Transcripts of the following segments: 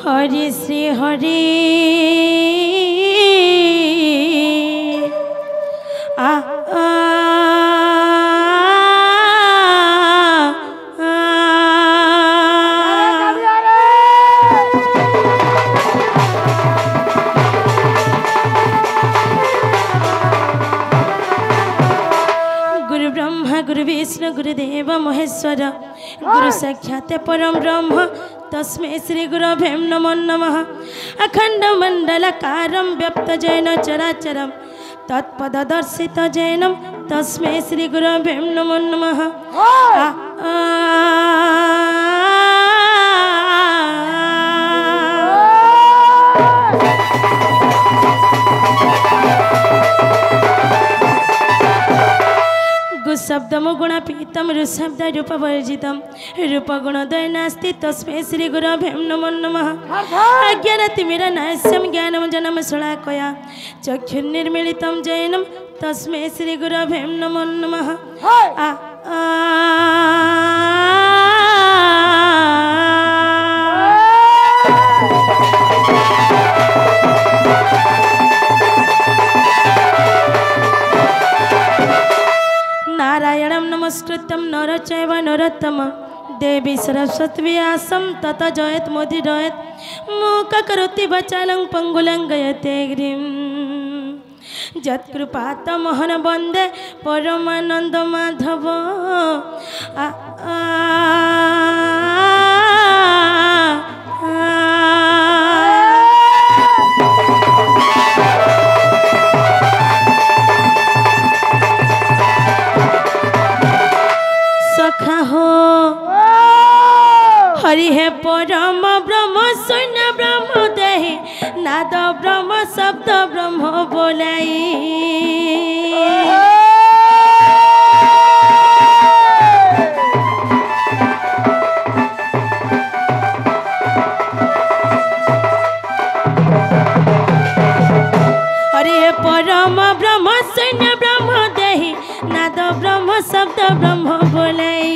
हरि श्री हरि आ गुरु ब्रह्मा गुरु विष्णु गुरुदेव महेश्वर गुरु साक्षात् परम ब्रह्म तस्मै श्री गुरवे नमो नमः। अखंड मंडलकारं व्याप्त जैन चराचरं तत्पददर्शित जैनं तस्मै श्री गुरवे नमो नमः। शब्द गुणापीतम ऋशब्द रूप वर्जितम रूप गुणोदय नास्ति तस्मै श्री गुरवे नमो नमः। अज्ञानतिमिरनाश्यं ज्ञानं जनम शलाकया चक्षुर्निर्मिलितं जैनं तस्मै श्री गुरवे नमो नमः। नारायणं नमस्कृतं नर चैव नरोत्तमं देवी सरस्वती व्यासं ततो जयत मुदीरयेत् मूककरोति वाचालं पंगुलं गयते गिरिं यत्कृपातमहं वन्दे परमानंद माधव। हरि है परम ब्रह्म शून्य ब्रह्म देहि नाद ब्रह्म शब्द ब्रह्म बोलाई। हरि है परम ब्रह्म शून्य ब्रह्म देहि नाद ब्रह्म शब्द ब्रह्म बोलाई।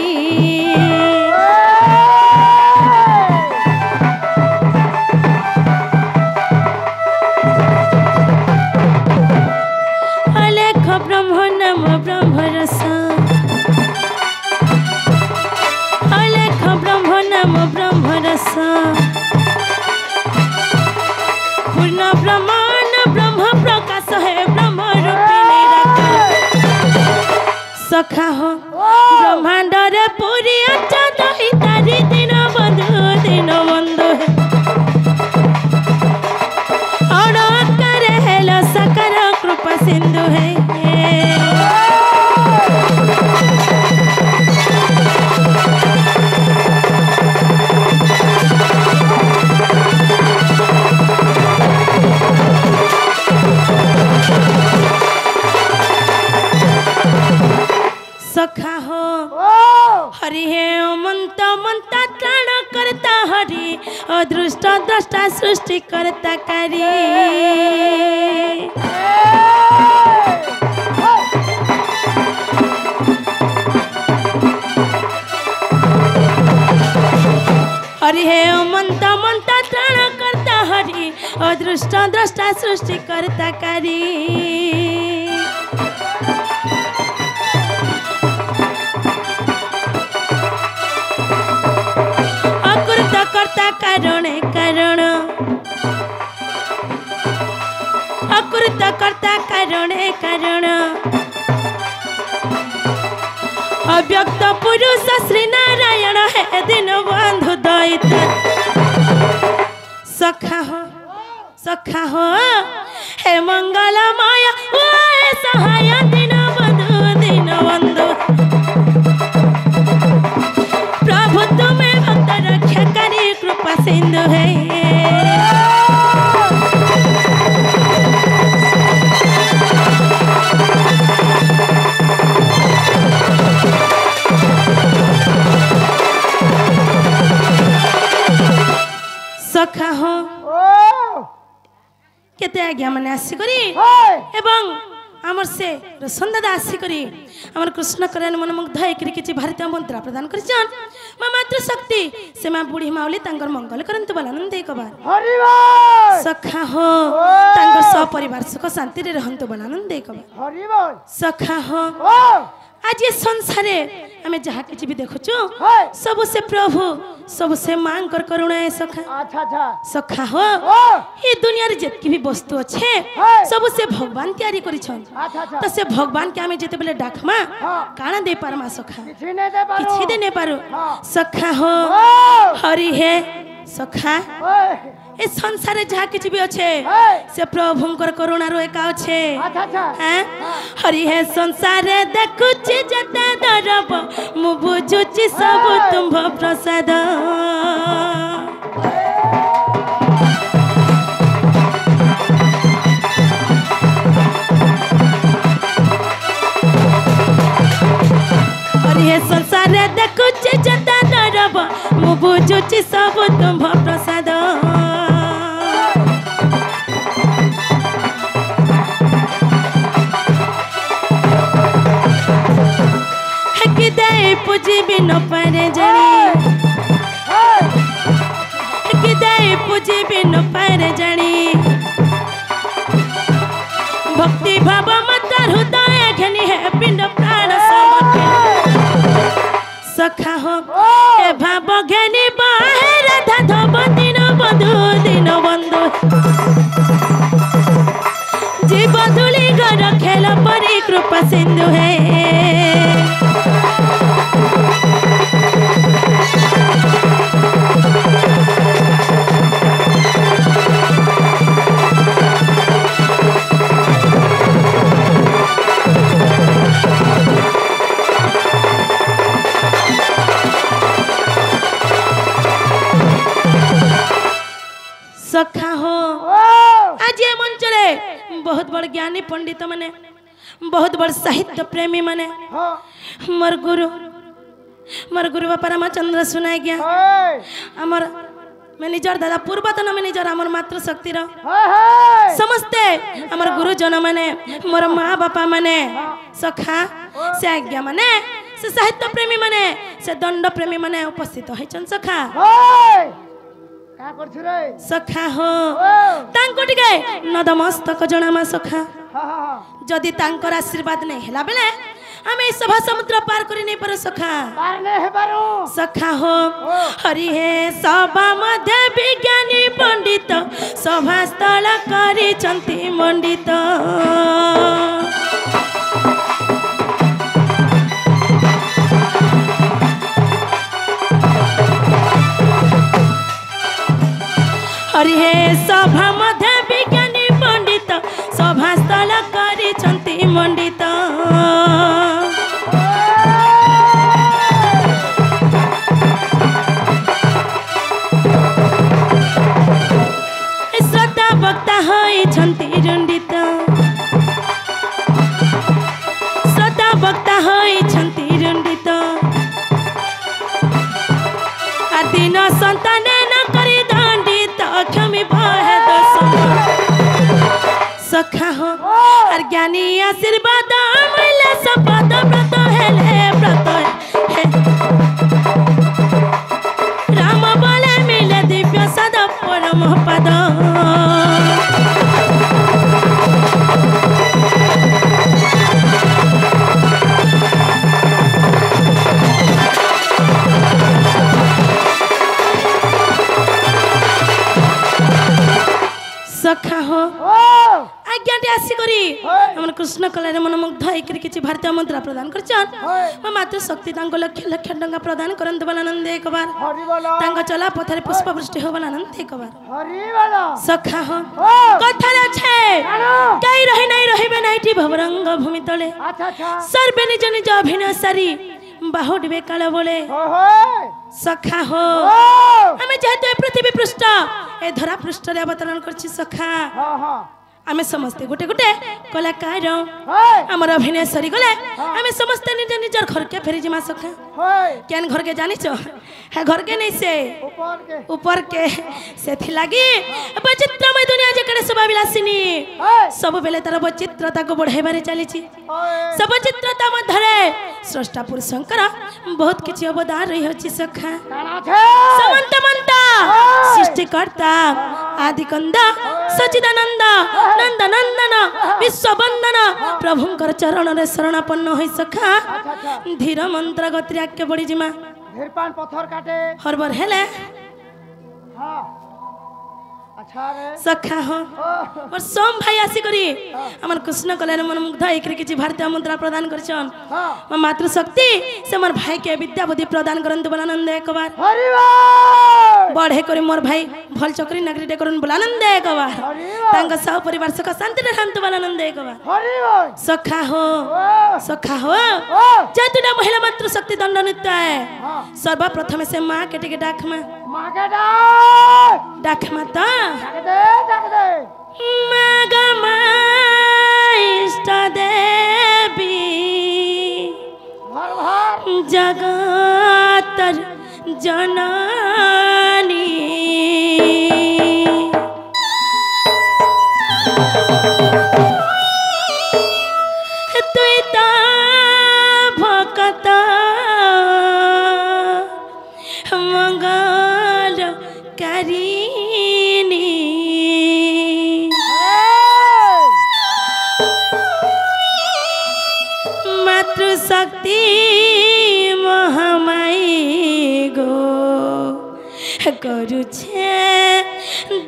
पूर्ण ब्रह्मांड ब्रह्म प्रकाश है ब्रह्म रूपिणी सखा हो ब्रह्मांड रे पूरी अच्छा दही तारी दिन बंधु और करे हेलो सकर कृपा सिंधु है। सखा हो हरि है मंत मंता त्राण करता हरि अदृष्ट द्रष्टा सृष्टि करता कारी। हरि है मंत मंता त्राण करता हरि अदृष्ट द्रष्टा सृष्टि करता कारी। करता कारण अकृत कर्ता कारण अव्यक्त पुरुष श्री नारायण है दिन बंधु दैत्य सखा हो हे मंगलमय सहाय दिन बंधु प्रभु तुम्हें भक्त रक्षा करी कृपा सिंधु है। सखा हो केते आज्ञा माने आसी करी एवं आमर से रोशन दादा आसिकरी आमर कृष्ण कल्याण मन मुग्ध होकर किसी भारतीय मंत्र प्रदान कर माँ मातृ शक्ति से माँ बुढ़ी माउली तांगर मंगल करंतु बलानंद एक बार सखा हो तांगर सपरिवार सुख शांति रे रहंतु बलानंद एक बार सखा हो आज ये संसारे आमे जहाँ किसी भी देखु सब से प्रभु सब से मां कर करुणा है सखा सखा हो ये दुनिया रे जितकी भी वस्तु अच्छे सब से भगवान तैयारी करिछन तो से भगवान के आमे जेते बेले डाकमा काना दे पारमा सखा किछि दे ने पारो सखा हो हरि है सखा ए संसारे जहाँ किसी भी अच्छे से प्रभुंकर करुणार एका अच्छे हरि हे संसारे देखुची जता दरब मु बुझुची सब तुम प्रसाद हरि हे संसारे देखुची जता दरब मु बुझुची सब तुम प्रसाद पूजी भी न पारे जानी किदाई पूजी भी न पारे जानी भक्ति भाव मत हृदय घनी है पिंड प्राण समर्पित सखा हो ए भाव घनी बाहर धब दिन बंधु जीव धूली घर खेल परी कृपा सिंधु है सखा हो आज ये मंच रे बहुत बड़ ज्ञानी पंडित माने बहुत बड़ साहित्य प्रेमी माने मोर गुरु बापा रामचंद्र सुनाई गया आमर मैनेजर दादा पूर्वतन मैनेजर आमर मातृ शक्ति समस्ते आमर गुरुजन माने मोर माँ बापा माने सखा से आज्ञा माने से साहित्य प्रेमी माने से दंड प्रेमी माने उपस्थित होइछन सखा सखा हो तांको टिके नदमस्तक जनामा सखा जदि तांकर आशीर्वाद नहीं हैला बेले हमें सभा समुद्र पार करि नहीं पारो सखा पार नहीं हे पारो सखा हो हरि हे सभा मध्य विज्ञानी पंडित सभा स्थल करि चंती मंडित हरि हे सभा मध्य विज्ञानी पंडित सभा स्थल करिछंती मंडित श्रोता वक्ता होइछंती रुंडित श्रोता वक्ता होइछंती रुंडित आदिन संतान न करि क्षमी भय सखा हो और ज्ञानी आशीर्वाद मिले सपद व्रत है राम बोले मिले दिव्य सद परम पद सखा हो आज्ञाटे आसी करी हमन कृष्ण कलारे मन मुग्ध होकर किछि भारतीय मुद्रा प्रदान करछन मां मातृ शक्ति तांको लक्ष लक्ष टंका प्रदान करंत बलानंद एक बार हरि बोलो तांको चला पथरे पुष्प वृष्टि हो बलानंद एक बार हरि बोलो सखा हो कथा छे कई रहि नहीं रहिबे नाइटी भवरंग भूमि तले सर्वे निज निज अभिनय सारी बाहुडबे काल बोले सखा हो हमें जेहेतु पृथ्वी पृष्ठ ए धरा पृष्ठ रे अवतरण करछि सखा आमे समस्ते गोटे गोटे कलाकार आमर अभिनय सरी गले आमे समस्ते निज निजर घर के फेरी जिमा सखा केन घर के जानी छो है घर के नहीं से ऊपर के से थी लगी वैचित्रमय दुनिया जकड़े शोभा विलासिनी सब बेले तार वैचित्रता को बढ़ाइबारे चली सब वैचित्रता मध्यरे स्रष्टा पुरुष शंकर बहुत किछि अवदान रही होछि सखा समंत मंता सृष्टिकर्ता आदिकंद सचिदानंद नंदनंदन विश्ववंदन प्रभुंकर चरण रे शरणापन्न होई सखा धीर मंत्र गति आके बड़ी जिमा धीरपान पत्थर काटे हरबर हेले हां अच्छा रे सखा हो और सोम भाई आसी करी हमर कृष्ण कल्याण मन मुग्ध एकरे किछि भारतीय मुद्रा प्रदान करछन म मातृ शक्ति से मोर भाई के विद्या बुद्धि प्रदान करन बलानंद एक बार हरि बोल बढ़े करी मोर भाई भल चक्री नगरी डे करन बलानंद एक बार तांग सह परिवार सख शांति रे शांत बलानंद एक बार हरि बोल सखा हो जतुडा महिला मातृ शक्ति दंड नृत्य है सर्वप्रथम से मां के टिके डाक में मां के डाक में ता डाक दे मागमा इष्ट देवी भर भर जगतर जननी तुई ता भक्त मंगल करीनी मातृ शक्ति महामाई गो करू छे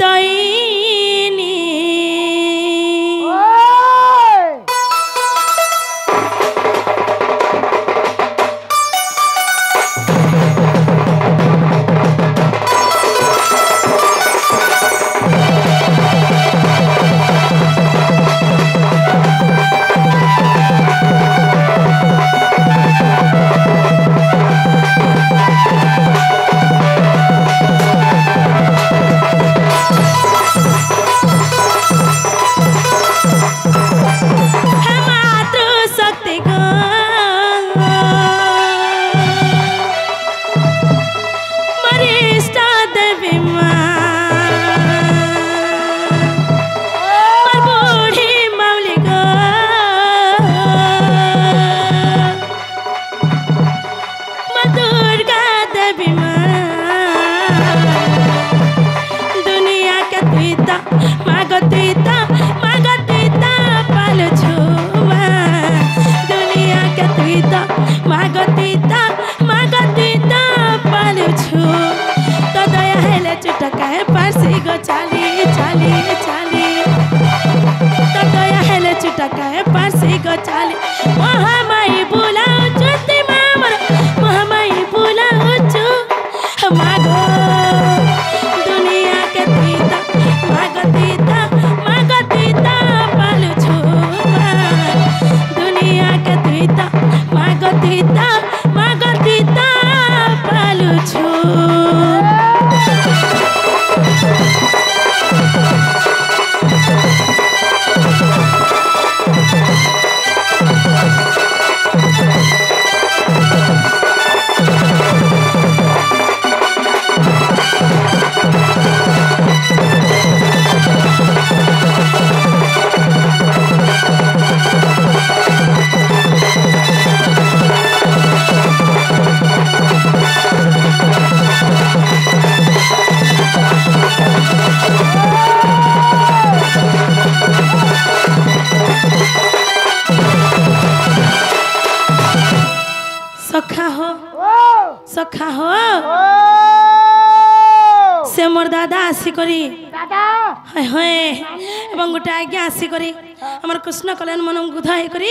दैनी सखा हो से मोर दादा आसी करी हाय हाय एवं गोटे आज्ञा आसी करी हमर कृष्ण कल्याण मन गुधाई करी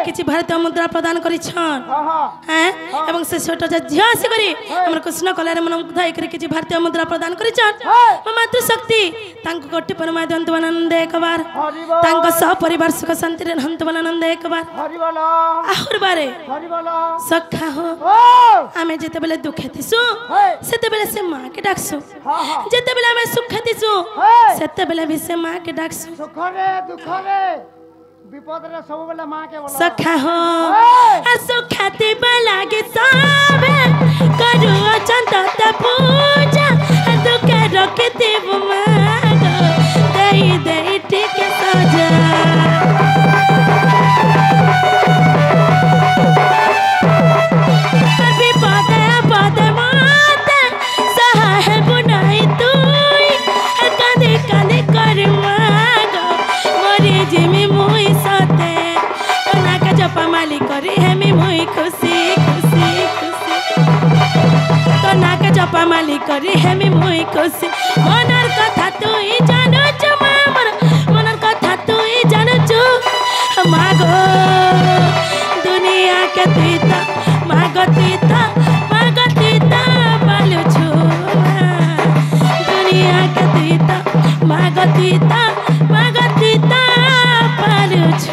किछि भारतीय मुद्रा प्रदान करिछन हैं एवं से छोट झिया से करी हमर कृष्ण कल्याण मन गुधाई करी किछि भारतीय मुद्रा प्रदान करिछन मातृ शक्ति तांको कोटि परमाय दंत आनंद एक बार तांको सह परिवार सुख शांति रे हंत आनंद एक बार आहुर बारे सखा हो आमे जेते बेले दुखे थिसु सेते बेले से मां के डाकसु जेते बेले आमे सुखे थिसु सेते बेले भी से मां के डाकसु सुख रे दुख रे विपद रे सब बेले मां के बोला सखा हो सुखते लागे सबे करू अचंत पूजा दुख रखे देव मागो दई दई ठीक सजा माली करी हेमी मुई खुशी खुशी खुशी तो नाक जपा माली करी हेमी मुई खुशी मनर कथा तू ही जानो छु मामर मनर कथा तू ही जानो छु मागो दुनिया के तीता मागो तीता बालू छु दुनिया के तीता मागो तीता बालू छु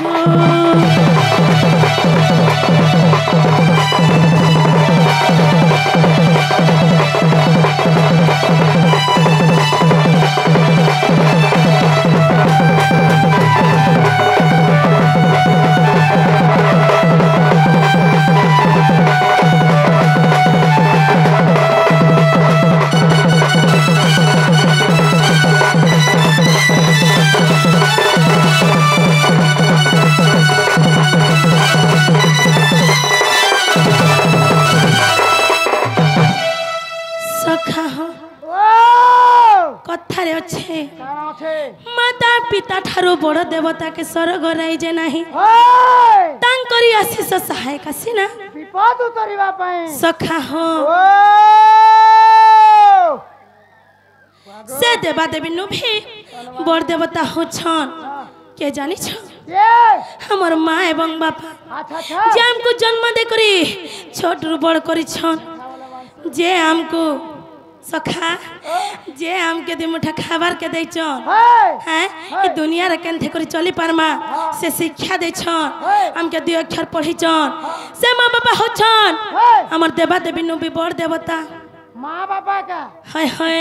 माता पिता ठारो बड़ देवता के स्वर्ग राई जे नाही तांकरी आशीष सहायक सिना विपद उतरिबा पई सखा हो से देवा देवी नु भी बड़ देवता हो छन के जानि छ हमर माँ एवं बापा जे हमको जन्म दे करी छोट रु बड़ करी छन जे हमको सखा जे हमके दि मुठा खाबार के दै छन हैं ई दुनिया रे केनथे करी चली पारमा से शिक्षा दै छन हमके दुई अक्षर पढ़ी छन से मां बाबा हो छन हमर देवा देवी नु भी बड़ देवता मां बाबा का हाय हाय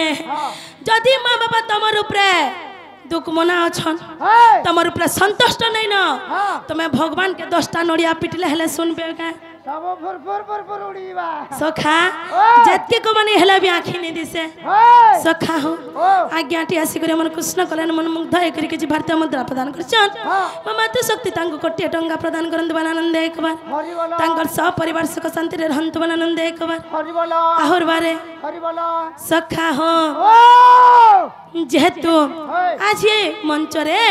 जदी मां बाबा तमर ऊपर दुख मना अछन तमर ऊपर संतुष्ट नै न तमे भगवान के 10टा नड़िया पिटले हेले सुनबे का सब फुर फुर फुर फुर उड़ीबा सखा जत्के को माने हेला भी आखी नै दिसे सखा हो आज्ञाटी आसी करे मन कृष्ण कल्याण मन मुग्ध हे करी के जी भारतीय मुद्रा प्रदान करछन मामा तो शक्ति तांको कोटी टंगा प्रदान करन बन आनंद एक बार हरि बोलो तांकर सब परिवार सुख शांति रे रहंत बन आनंद एक बार हरि बोलो आहुर बारे हरि बोलो सखा हो जेहेतु आज ये मंच रे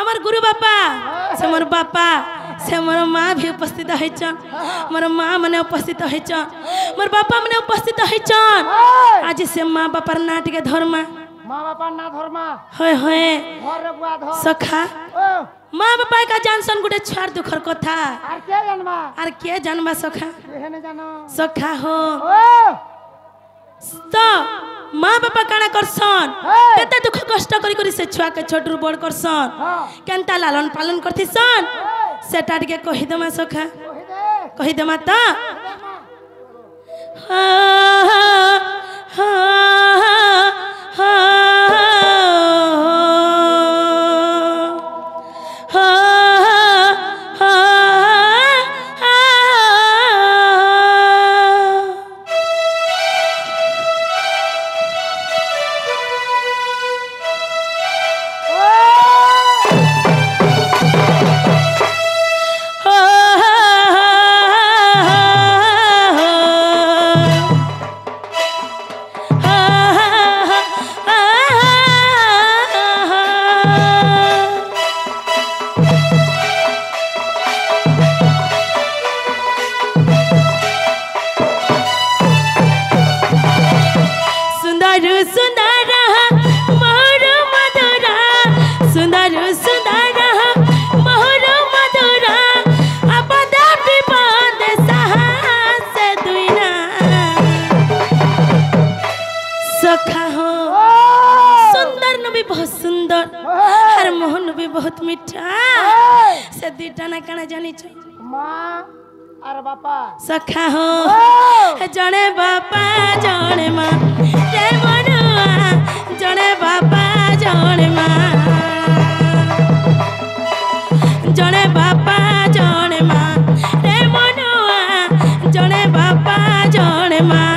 আমার গুরু বাপা সে মোর বাপা সে মোর মা भी उपस्थित হইছন মোর মা মানে उपस्थित হইছন মোর বাপা মানে उपस्थित হইছন आज से मां बापार ना टिके धर्मा मां बापा ना धर्मा होय होय घर बुआ धर सखा मां बापा का जानसन गुटे छार दुखर कथा आर के जानबा सखा केहने जानो सखा हो तो माँ बापा काना करसन केते दुख कष्ट करी करी से छुआ के छोटरू बड़ करसन केनता लालन पालन करथिसन सेटा के कहि दमा सखा कहि दमा त सुंदर और मोहन भी बहुत मीठा से दीटा ना काना जानी छ माँ अरे बापा सखा हो जने बापा जने माँ रे मनुआ जने बापा जने माँ जने बापा जने माँ रे मनुआ जने बापा जने माँ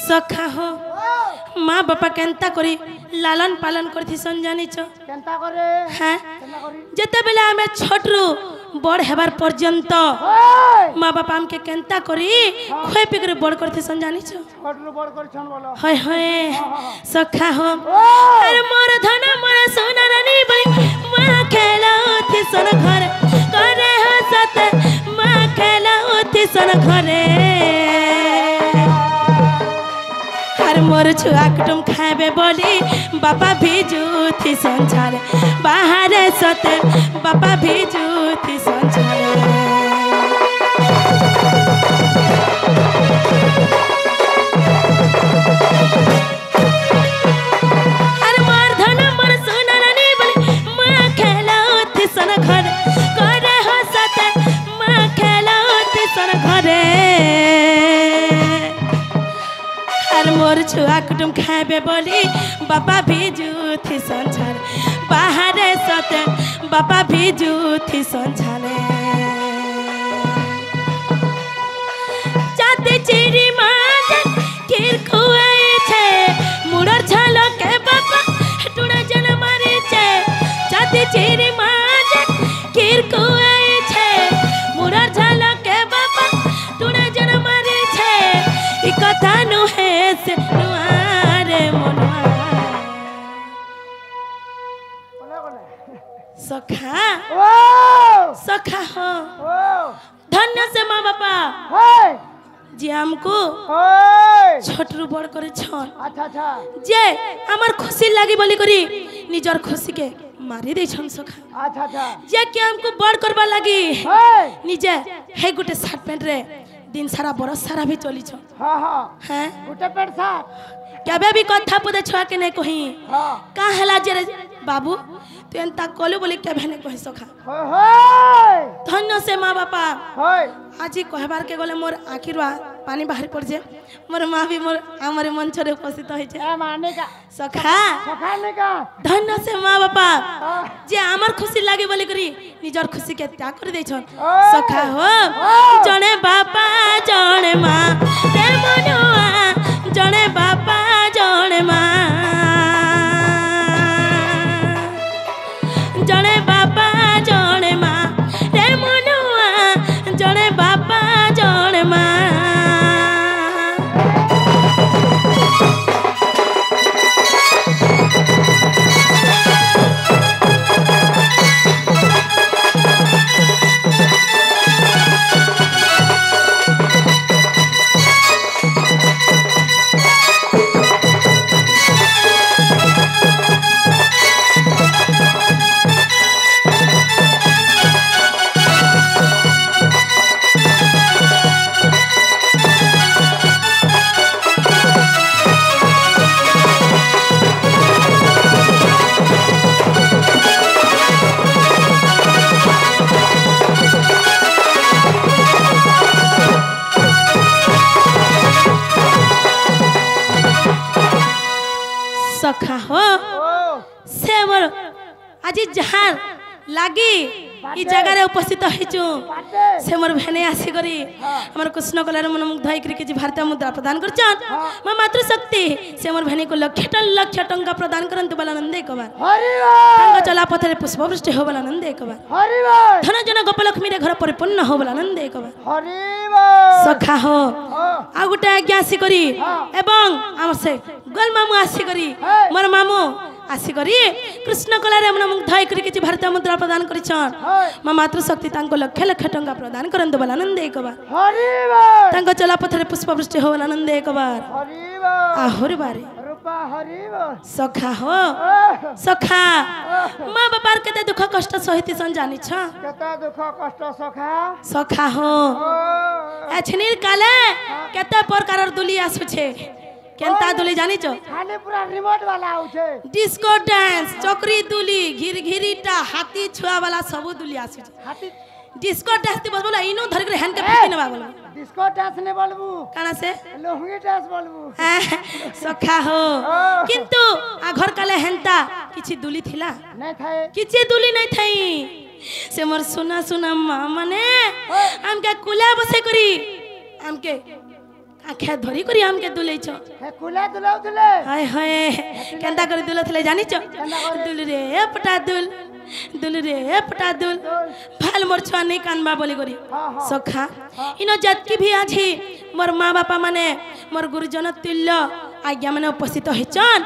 सखा हो माँ बापा केंता करी लालन पालन करथि सन जानी छ केंता करे हाँ केंता करी जते बेला हमें छोटरू बड़ हेबार पर्यंत ओए माँ बापा हमके केंता करी खोए पिकर बड़ करथि सन जानी छ छोटरू बड़ कर छन बोलो हाय हाय सखा हो ओए अरे मोर धन मोर सोना रानी बली माँ खेलाउथि सन घर करे हो सते माँ खेलाउथि सन घरे मोर छुआ कुटुम खाबे बोली बापा भिजुथि संसार बाहर सते बापा भिजुथि संसार अरे मोर धन मोर सोना रानी बोली माँ खेलाउथि सन घर करे हो सते माँ खेलाउथि सन घरे मोर छुआ कुटुम खाबे बोली बापा भिजुथि संसार बाहर सते बापा भिजुथि संसार जाते चिरी माजन किर खुआई छे मुड़र झालो के बापा टुना जन मारी छे जाते चिरी माजन किर खुआई छे मुड़र झालो के बापा टुना जन मारी छे ई कथा नु है से नुआरे मनुआ सखा ओ सखा हो ओ धन्य से माँ बापा ओए जे हमको ओए छोटरू बड़ करे छन अच्छा अच्छा जे हमर खुशी लागी बोली करी निजर खुशी के मारी दे छन सखा अच्छा अच्छा जे के हमको बड़ करबा लागी ओए निजे हे गुटे शर्ट पैंट रे दिन सारा बरस सारा भी चली छ हां हां हैं गुटे पेट सा केबे भी कथा पुदे छुआ के नहीं कही हां का हला जे रे बाबू तू एंता कोलू बोली केबे नहीं कही सखा होय होय धन्य से माँ बापा होय আজি कहबार के गले मोर आखिर पानी बाहर पड़ जाए मोर माँ भी मोर आमर मंच रे उपस्थित होय छे ए माने का सखा सखाने का धन्य से माँ बापा हां जे आमर खुशी लागे बोली करी निजर खुशी के त्याग कर दे छन ओए। सखा हो जने बापा जने माँ रे मनुआ जने बापा जने माँ जने बापा जने माँ रे मनुआ जने बापा जने माँ सखा हो से मोर आज जहाँ लगी ई जगह रे उपस्थित होइछु से मोर भेने आसी करी हमर कृष्ण कलार मन मुग्ध होई करी कि भारतीय मुद्रा प्रदान करछन मां मातृ शक्ति से मोर भेने को लक्ष टंका प्रदान करंतु बला नंदे कबार हरि बोल तांग चला पथरे पुष्पवृष्टि हो बला नंदे कबार हरि बोल धन जन गोपलक्ष्मी रे घर परिपूर्ण हो बला नंदे कबार हरि बोल सखा हो आ गुटे आज्ञा आसी करी एवं हमर से गोल मामू आसी करी मोर मामू ଆସିକରି କୃଷ୍ଣ କଳାରେ ଆମର ମୁଗ୍ଧ ହେଇକରି କିଛି ଭାରତୀୟ ମୁଦ୍ରା ପ୍ରଦାନ କରିଛନ୍ ମା ମାତୃଶକ୍ତି ତାଙ୍କୁ ଲକ୍ଷ ଲକ୍ଷ ଟଙ୍କା ପ୍ରଦାନ କରନ୍ତୁ ବୋଲ ଆନନ୍ଦ ଏକବାର ତାଙ୍କ ଚଲାପଥରେ ପୁଷ୍ପବୃଷ୍ଟି ହବ ଆନନ୍ଦ ଏକବାର ଆହୁରି ବାରେ ସଖା ହୋ ସଖା ମା ବାପାର କେତେ ଦୁଃଖ କଷ୍ଟ ସହିତିସନ୍ ଜାଣିଛ ସଖା ହୋ ଏଛନିର କାଲେ କେତେ ପ୍ରକାରର ଦୁଲି ଆସୁଛେ केनता दुली जानी छो खाली पूरा रिमोट वाला आउछे डिस्को डांस चक्री दुली घिरघिरीटा हाथी छुआ वाला सब दुली आसु हाथी डिस्को डांस ती बोल इनो धर के हैन के फेंकी नबा बोल डिस्को डांस ने बोलबू काना से लोहंगी डांस बोलबू सखा हो किंतु आ घर काले हेंता किछि दुली थिला नहीं थाए किछि दुली नहीं थाई से मोर सुना सुना मां माने हमके कुला बसे करी हमके आख्या धरी करी हमके दुलै छ कुला दुलाउतले हाय हाय केंता करी दुलथले जानि छ दुल रे पटा दुल रे पटा दुल भाल मोर छुआ नहीं कानबा बोली करी सखा इनो जतकी भी आछि मोर माँ बापा माने मोर गुरुजन तुल्य आज्ञा माने उपस्थित होइछन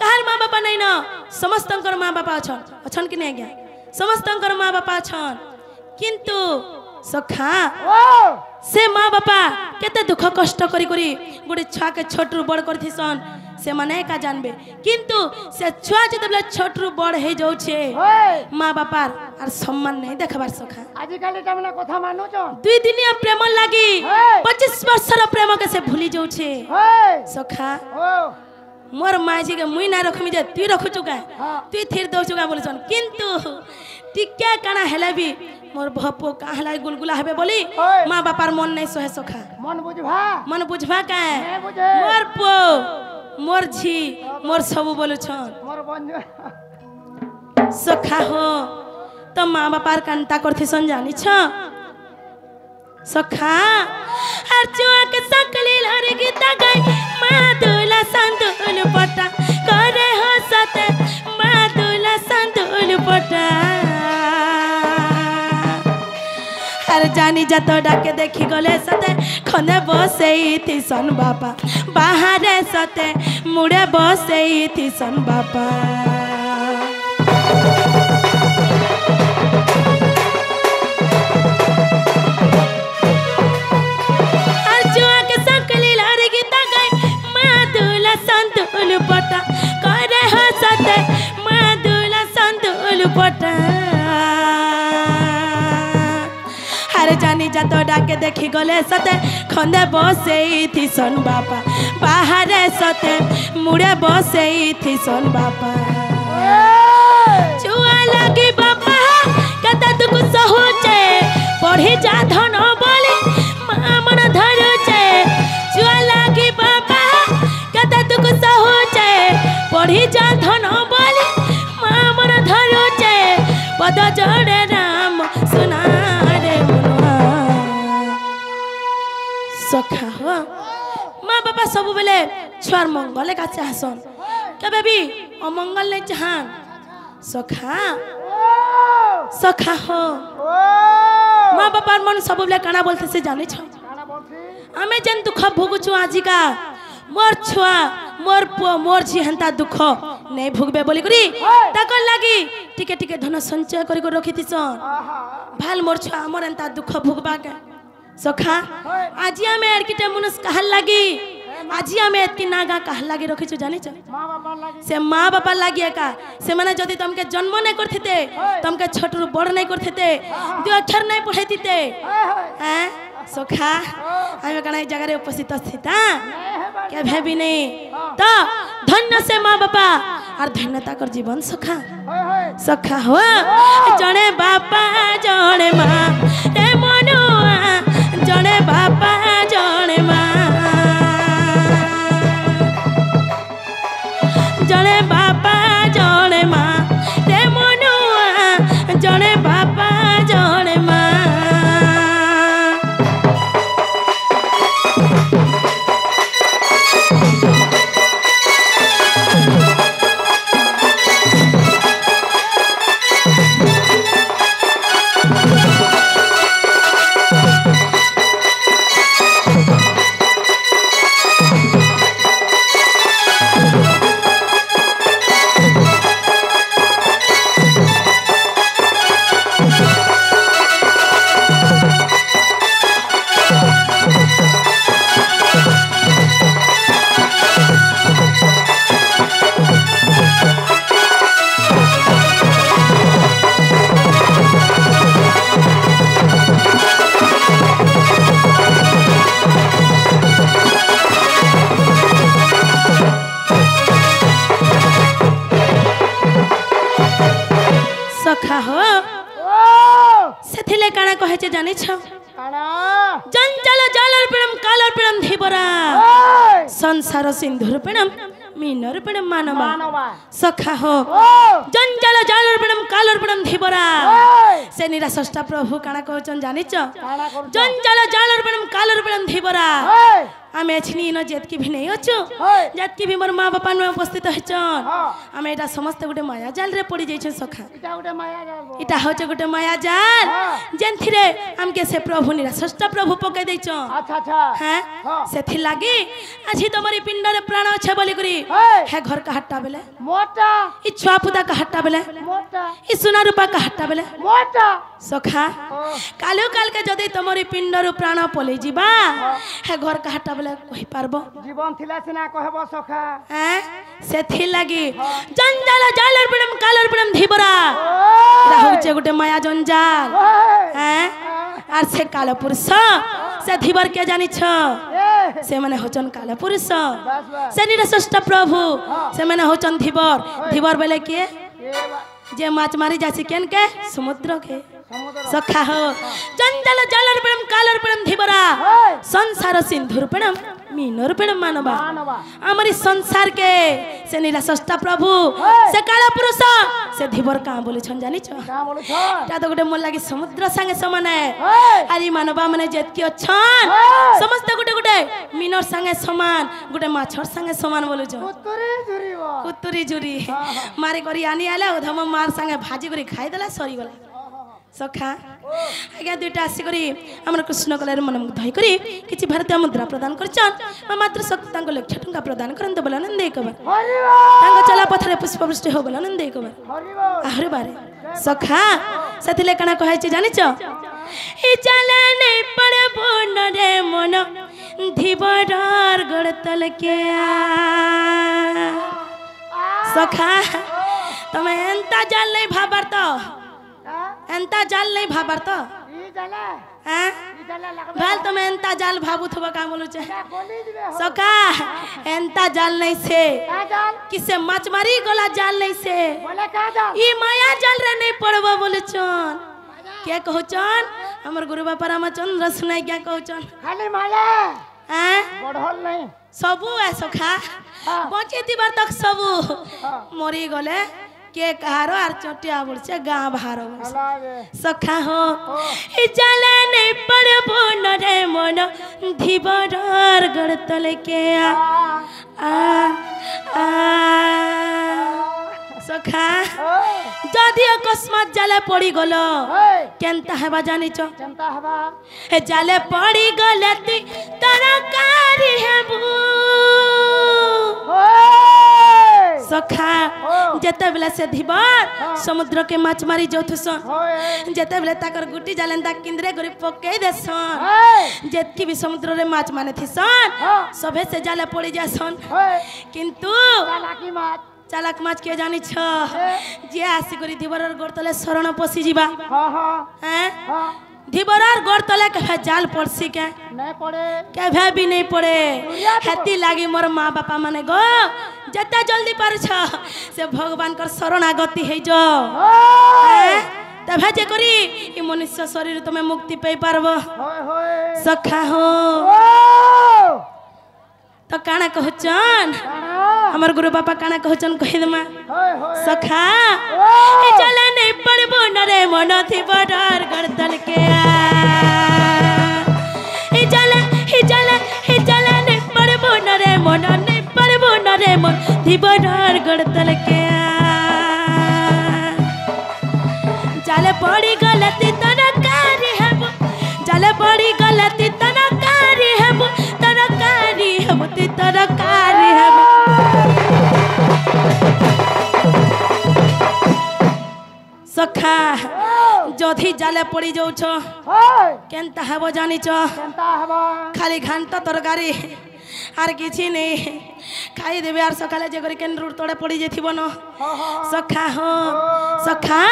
कहर माँ बापा नहीं न समस्तंकर माँ बापा अछन अछन कि नहीं आज्ञा समस्तंकर माँ बापा अछन किंतु सखा से माँ बापा केते दुख कष्ट करी करी गोटे छुआ के छोटरू बड़ करथिसन से माने का जानबे किंतु से छुआ जतबले छोटरू बड़ हे जाउ छे माँ बापार आर सम्मान नहीं देखबार सखा आजि काले तमना कथा मानु छ दुई दिनिया प्रेम लागी 25 वर्षर प्रेम के से भूली जाउ छे सखा मोर माँ जी के मुई ना रखमी जे तू रखु चुका तू थिर दउ चुका बोलछन किंतु टिक्का काना हेले भी मोर भपो काहला गुलगुला हेबे बोली माँ बापार मन नहीं सहे सखा मन बुझवा का मोर पो मोर झी मोर सब बोलु छन सखा हो तो माँ बापार कांता करथिसन जानि छ सखा हर चुआ के सकली लहर गीता गाय माँ दुला संतुल पटा करे हो सते माँ दुला संतुल पटा हर जानी जातो डाके देखी गले सते खने बसेई थी सन बापा बाहरे सते मुड़े बसेई थी सन बापा हर जुआ के सकली लारी गीता गई माँ दुला संतुल पटा करे हो सते माँ दुला संतुल पटा जानी जातो डाके देखी गले सते खंदे बसेई थी सन बापा बाहरे सते मुड़े बसेई थी सन बापा चुआ लगी बापा कता दुख सहुचे पढ़ी जा धन बोली माँ मन धरुचे चुआ लगी बापा कता दुख सहुचे पढ़ी जा धन बोली माँ मन धरुचे पद जोड़े राम सुना सखा हो माँ बापा सब बेले छुआर मंगल का चाहसन कबे भी अमंगल नहीं चाहन सखा सखा हो माँ बापा मन सब बेले काना बोलते से जाने छ आमे जन दुख भोगुछु आजिका मोर छुआ मोर पुआ मोर झी हंता दुख नहीं भोगबे बोली करी ताकर लागी टिके टिके धन संचय करी को रखितिसन भाल मोर छुआ मोर हंता दुख भोगबा के सखा आज आमे एरकिटे मुनस कहल लागी आज आमे एतकी नागा कहल लागी रखिछु जानि छ से माँ बापा लागी का से माने जदी तुमके जन्म नहीं करथिते तुमके छोटरू बड़ नहीं करथिते दु अक्षर नहीं पढ़ैतिते हैं सखा आमे कना जगह रे उपस्थित स्थिता के भेबी नहीं तो धन्य से माँ बापा और धन्यता कर जीवन सखा सखा हो जने बापा जने माँ रे मनुआ जने बापा जने माँ जने बापा जने माँ रे मनुआ जने बापा जने माँ सखा हो सेथिले काना कहे छे जानि छ जंजाल जालर पिणम कालर पिणम धीबरा संसार सिंधुर पिणम मीनर पिणम मानवा सखा हो जंजाल जालर पिणम कालर पिणम धीबरा से निरासष्टा प्रभु काना कहचन जानि छ जंजाल जालर पिणम कालर पिणम धीबरा आमे छिनी न जेतकी भी नहीं अछु जेतकी भी मोर माँ बापा न उपस्थित हेचन आमे एटा समस्त गुटे माया जाल रे पड़ी जाइछ सखा इटा होचे गुटे माया जाल जेंथिरे हमके से प्रभु निरासष्टा प्रभु पके दैछ अच्छा हां सेथि लागी आछि तमरी पिंड रे प्राण अछि बोली करी हे घर का हट्टा बेले मोटा ई छुआ पुदा का हट्टा बेले मोटा ई सोना रूपा का हट्टा बेले मोटा सखा कालो काल के जदी तमरी पिंड रो प्राण पले जीबा हे घर का हट्टा कहि पारबो जीवन थिला सिना कहबो सखा हैं सेथि लागि जंजाल जालर पिणम कालर पिणम धीबरा राहुचे गुटे माया जंजाल हैं आर से काल पुरुष से धीबर के जानि छ से माने होचन काल पुरुष से निरासष्टा प्रभु से माने होचन धीबर धीबर बेले के जे माछ मारी जासी केन के समुद्र के सखा हो जंजाल जालर पिणम कालर पिणम धीबरा संसार सिंधुर पिणम मीनर पिणम मानवा हमारी संसार के से निरासष्टा प्रभु से काला पुरुष से धीबर का बोले छन जानि छ का बोले छ ता तो गुटे मोर लागी समुद्र संगे समान है आरी मानवा माने जेतकी अछन समस्त गुटे गुटे मीनर संगे समान गुटे माछर संगे समान बोले छ कुतुरी जुरी मारी करी आनी आला उधम मार संगे भाजी करी खाइ देला सरी गला सखा आज्ञा दुईटा आसी करी हमर कृष्ण कलार मन धई करी किछि भारतीय मुद्रा प्रदान करछन मात्र शक्ति तांको लक्ष टंका प्रदान करन तो बोलन एक बार तांको चला पथरे पुष्पवृष्टि हो बोलन एक बार आहरे बारे सखा सथिले कणा कहै छै जानि छ ई चले नै पड़े बोन रे मन धीबरार गड़तल के सखा तमे एंता जाल नै भाबर तो एंता जाल नहीं भाबर तो भाल तुम एंता जाल भाबू थबा का बोलु छे सका एंता जाल नहीं से किसे माछ मारी गला जाल नहीं से बोले का जाल ई माया जाल रे नहीं पड़बो बोले छन के कहू छन हमर गुरु बापा रामचंद्र सुनाई क्या कहू छन खाली माया हैं बढ़ल नहीं सबु है सखा बचे दिबार तक सबु मरी गले के कहारो आर चटिया बुड़छे गां भारो सखा हो ई चले नै पड़बो न रे मन धीबरार गड़तल के आ सखा जदि अकस्मात जाले पड़ी गलो केनता हेबा जानि छ केनता हेबा ए जाले पड़ी गले ती तरकारी हेबू सखा जेते बेले से धीबर समुद्र के माछ मारी जोथुसन जेते बेले ताकर गुटी जालेंदा किंद्रे गरी पके देसन जेतकी भी समुद्र रे माछ माने थिसन सबे से जाले पड़ी जासन किंतु चालाक माछ के जानि छ जे आसी करी धीबरर गोरतले शरण पसी जीवा हैं धीबरार गोर तले के जाल पड़सी के नहीं पड़े के भी नहीं पड़े हेती लागी मोर माँ बापा माने गो जते जल्दी पार छ से भगवान कर शरणागति है जो तबे जे करी ई मनुष्य शरीर तुमे मुक्ति पे पारबो सखा हो तो काना कहचन हमर गुरु बापा काना कहचन कहि दमा सखा ए चले नहीं पड़बो न रे मन धीबरार गड़तल के ए चले नहीं पड़बो न रे मन नहीं पड़बो न रे मन धीबरार गड़तल के चले पड़ी गलती तरकारी है चले पड़ी गलती तरकारी है तरकारी है तरकारी है सखा जधी जाले पड़ी जाऊ छ केनता हेबो जानि छ केनता हेबो खाली घंटा तरकारी आर किछि नहीं खाई देबे आर सकाले जे करी केन रूट तोड़े पड़ी जेथिबो न सखा हो सखा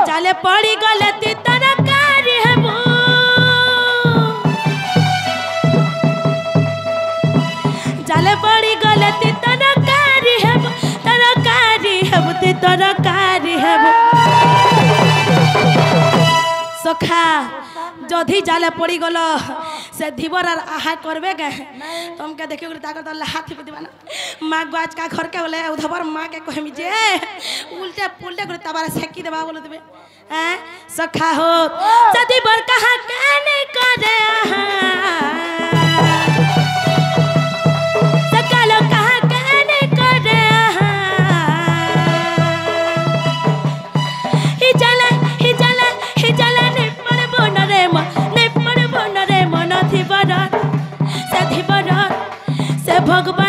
जाले पड़ी गले ती तरकारी हेबो जाले पड़ी गले ती तरकारी हेबो तरकारी हेबो ती तरकारी हेबो सखा जदि जाले पड़ी गल से धीवर आर आहा करबे गे तुमके देखियो ताकर तो हाथ पे दिवाना माँ गाज का घर के बोले उधर माँ के कहमी जे उल्टे पुल्टे करे तबारे सेकी देबा बोले देबे हैं सखा हो जदि बर कहा कहने करे सकलो कहा कहने करे ही चले ने पर बनरे मन थी बरत से भगवान